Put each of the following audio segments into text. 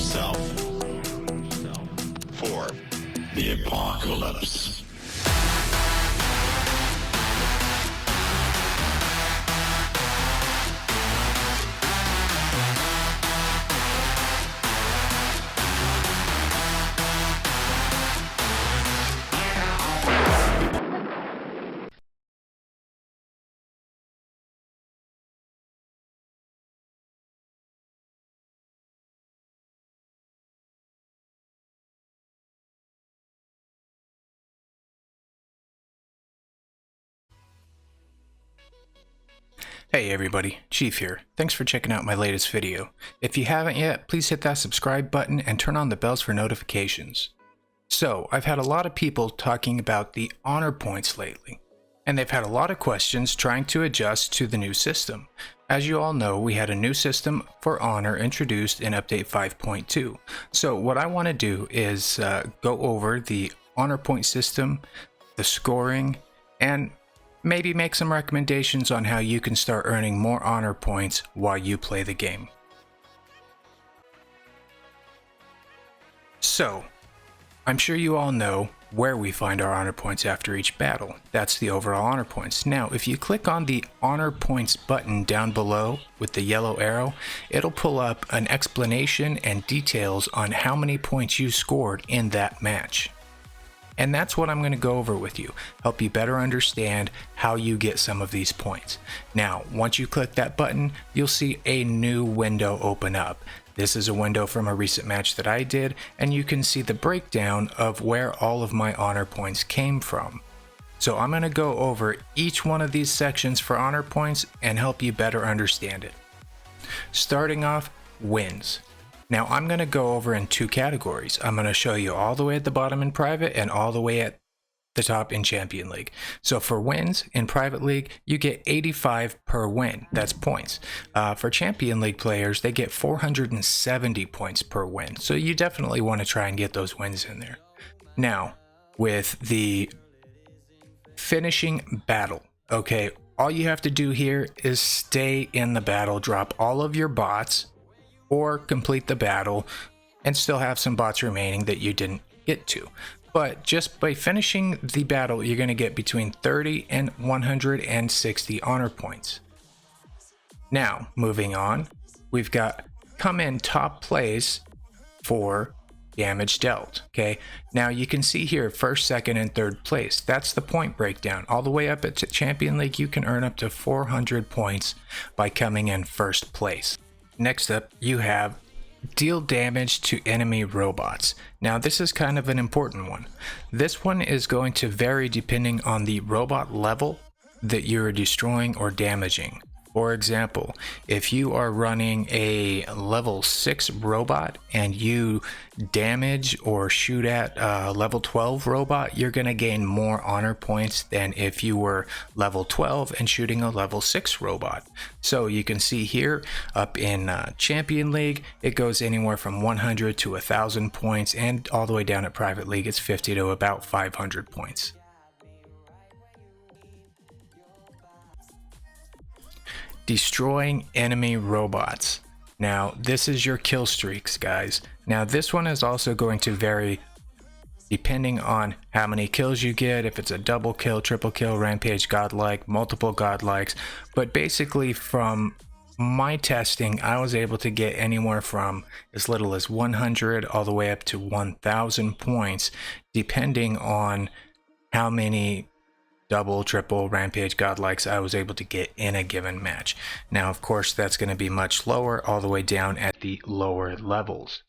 yourself for the apocalypse. Hey everybody, Chief here. Thanks for checking out my latest video. If you haven't yet, please hit that subscribe button and turn on the bells for notifications. So, I've had a lot of people talking about the honor points lately, and they've had a lot of questions trying to adjust to the new system. As you all know, we had a new system for honor introduced in update 5.2. So what I want to do is go over the honor point system, the scoring, and maybe make some recommendations on how you can start earning more honor points while you play the game. So, I'm sure you all know where we find our honor points after each battle. That's the overall honor points. Now, if you click on the honor points button down below with the yellow arrow, it'll pull up an explanation and details on how many points you scored in that match. And that's what I'm going to go over with you, help you better understand how you get some of these points. Now, once you click that button, you'll see a new window open up. This is a window from a recent match that I did, and you can see the breakdown of where all of my honor points came from. So I'm going to go over each one of these sections for honor points and help you better understand it. Starting off, wins. Now I'm going to go over in two categories. I'm going to show you all the way at the bottom in private and all the way at the top in Champion League. So for wins in Private League, you get 85 per win. That's points. For Champion League players, they get 470 points per win. So you definitely want to try and get those wins in there. Now, with the finishing battle, okay, all you have to do here is stay in the battle, drop all of your bots, or complete the battle and still have some bots remaining that you didn't get to. But just by finishing the battle, you're going to get between 30 and 160 honor points. Now, moving on, we've got come in top place for damage dealt. Okay, now you can see here first, second, and third place. That's the point breakdown. All the way up at Champion League, you can earn up to 400 points by coming in first place. Next up, you have deal damage to enemy robots. Now this is kind of an important one. This one is going to vary depending on the robot level that you're destroying or damaging. For example, if you are running a level 6 robot and you damage or shoot at a level 12 robot, you're going to gain more honor points than if you were level 12 and shooting a level 6 robot. So you can see here up in Champion League, it goes anywhere from 100 to 1,000 points, and all the way down at Private League, it's 50 to about 500 points. Destroying enemy robots. Now this is your kill streaks, guys. Now this one is also going to vary depending on how many kills you get, if it's a double kill, triple kill, rampage, godlike, multiple godlikes. But basically from my testing, I was able to get anywhere from as little as 100 all the way up to 1,000 points, depending on how many double, triple, rampage, godlikes I was able to get in a given match. Now, of course, that's going to be much lower all the way down at the lower levels.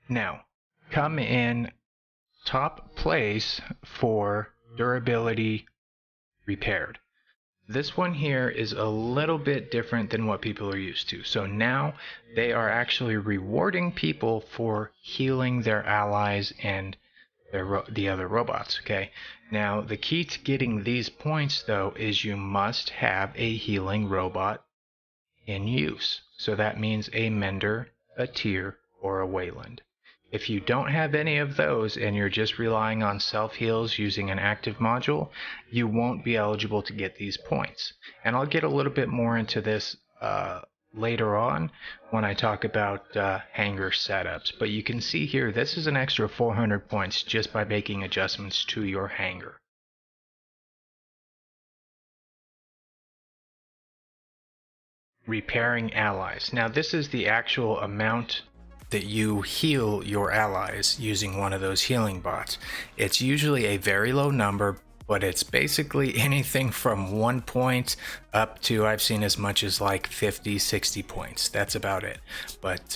Now, come in top place for durability repaired. This one here is a little bit different than what people are used to. So now they are actually rewarding people for healing their allies and the other robots. Okay. Now the key to getting these points though is you must have a healing robot in use. So that means a Mender, a Tier, or a Wayland. If you don't have any of those and you're just relying on self-heals using an active module, you won't be eligible to get these points. And I'll get a little bit more into this later on when I talk about hanger setups. But you can see here, this is an extra 400 points just by making adjustments to your hanger. Repairing allies. Now this is the actual amount that you heal your allies using one of those healing bots. It's usually a very low number, but it's basically anything from 1 point up to, I've seen as much as like 50, 60 points. That's about it. But,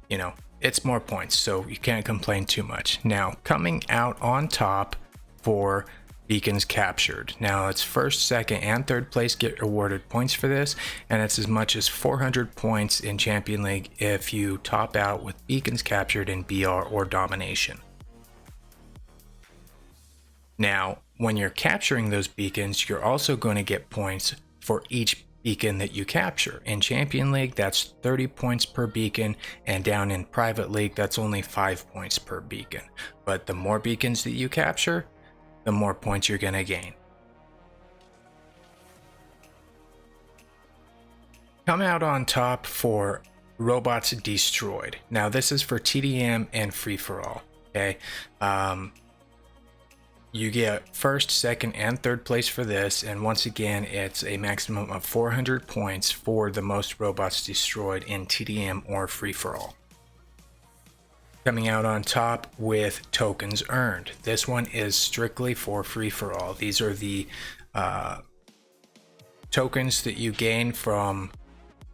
you know, it's more points, so you can't complain too much. Now, coming out on top for beacons captured. Now it's first, second, and third place get awarded points for this, and it's as much as 400 points in Champion League if you top out with beacons captured in BR or Domination. Now, when you're capturing those beacons, you're also going to get points for each beacon that you capture. In Champion League, that's 30 points per beacon, and down in Private League, that's only 5 points per beacon. But the more beacons that you capture, the more points you're going to gain. Come out on top for robots destroyed. Now this is for TDM and free-for-all. Okay, you get first, second, and third place for this, and once again it's a maximum of 400 points for the most robots destroyed in TDM or free-for-all. Coming out on top with tokens earned. This one is strictly for free-for-all. These are the tokens that you gain from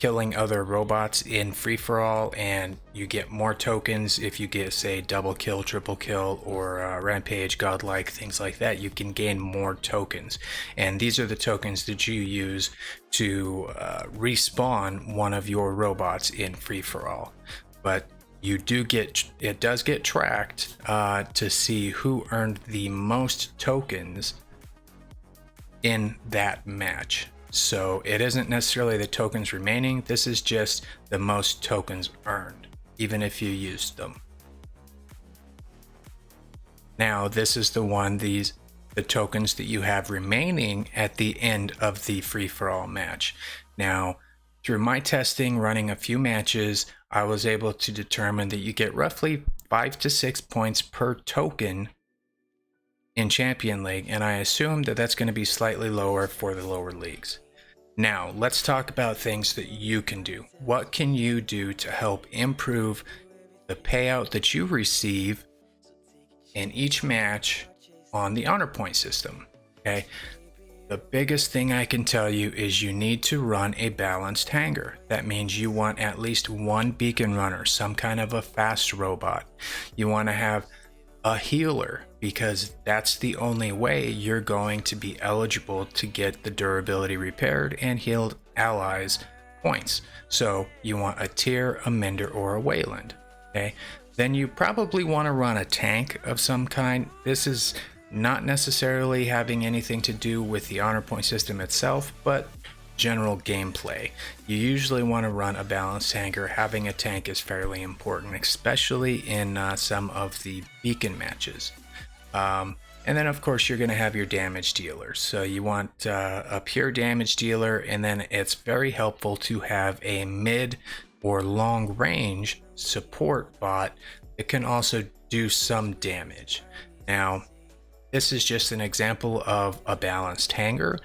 killing other robots in free-for-all, and you get more tokens if you get, say, double kill, triple kill, or rampage, godlike, things like that. You can gain more tokens, and these are the tokens that you use to respawn one of your robots in free-for-all. But you do get, it does get tracked to see who earned the most tokens in that match. So it isn't necessarily the tokens remaining, this is just the most tokens earned, even if you used them. Now this is the one, the tokens that you have remaining at the end of the free-for-all match. Now, through my testing, running a few matches, I was able to determine that you get roughly 5 to 6 points per token in Champion League, and I assume that that's going to be slightly lower for the lower leagues. Now, let's talk about things that you can do. What can you do to help improve the payout that you receive in each match on the honor point system? Okay. The biggest thing I can tell you is you need to run a balanced hanger. That means you want at least one beacon runner, some kind of a fast robot. You want to have a healer, because that's the only way you're going to be eligible to get the durability repaired and healed allies points. So you want a Tyr, a Mender, or a Wayland. Okay, then you probably want to run a tank of some kind. This is not necessarily having anything to do with the honor point system itself, but general gameplay. You usually want to run a balanced hanger. Having a tank is fairly important, especially in some of the beacon matches. And then of course you're going to have your damage dealers. So you want a pure damage dealer, and then it's very helpful to have a mid or long range support bot that can also do some damage. Now, this is just an example of a balanced hanger.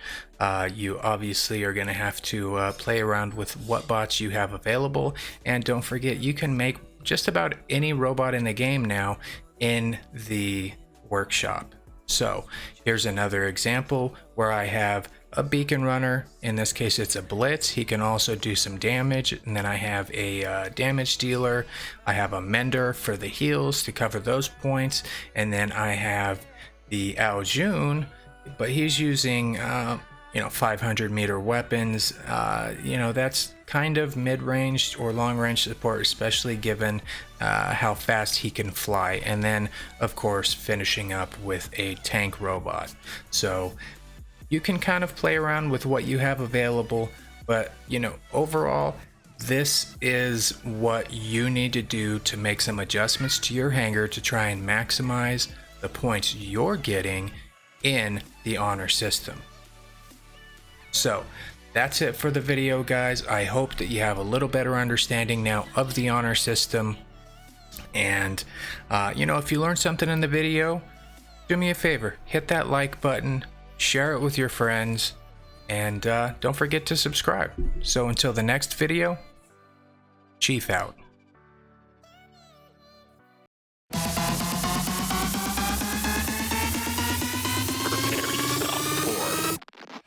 You obviously are going to have to play around with what bots you have available, and don't forget, you can make just about any robot in the game now in the workshop. So here's another example where I have a beacon runner. In this case it's a blitz. He can also do some damage, and then I have a damage dealer. I have a mender for the heals to cover those points, and then I have the Aljun, but he's using 500 meter weapons. That's kind of mid-range or long-range support, especially given how fast he can fly. And then of course finishing up with a tank robot. So you can kind of play around with what you have available, but overall this is what you need to do to make some adjustments to your hanger to try and maximize the points you're getting in the honor system. So that's it for the video, guys. I hope that you have a little better understanding now of the honor system. And if you learned something in the video, do me a favor, hit that like button, share it with your friends, and don't forget to subscribe. So until the next video, Chief out.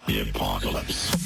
The apocalypse.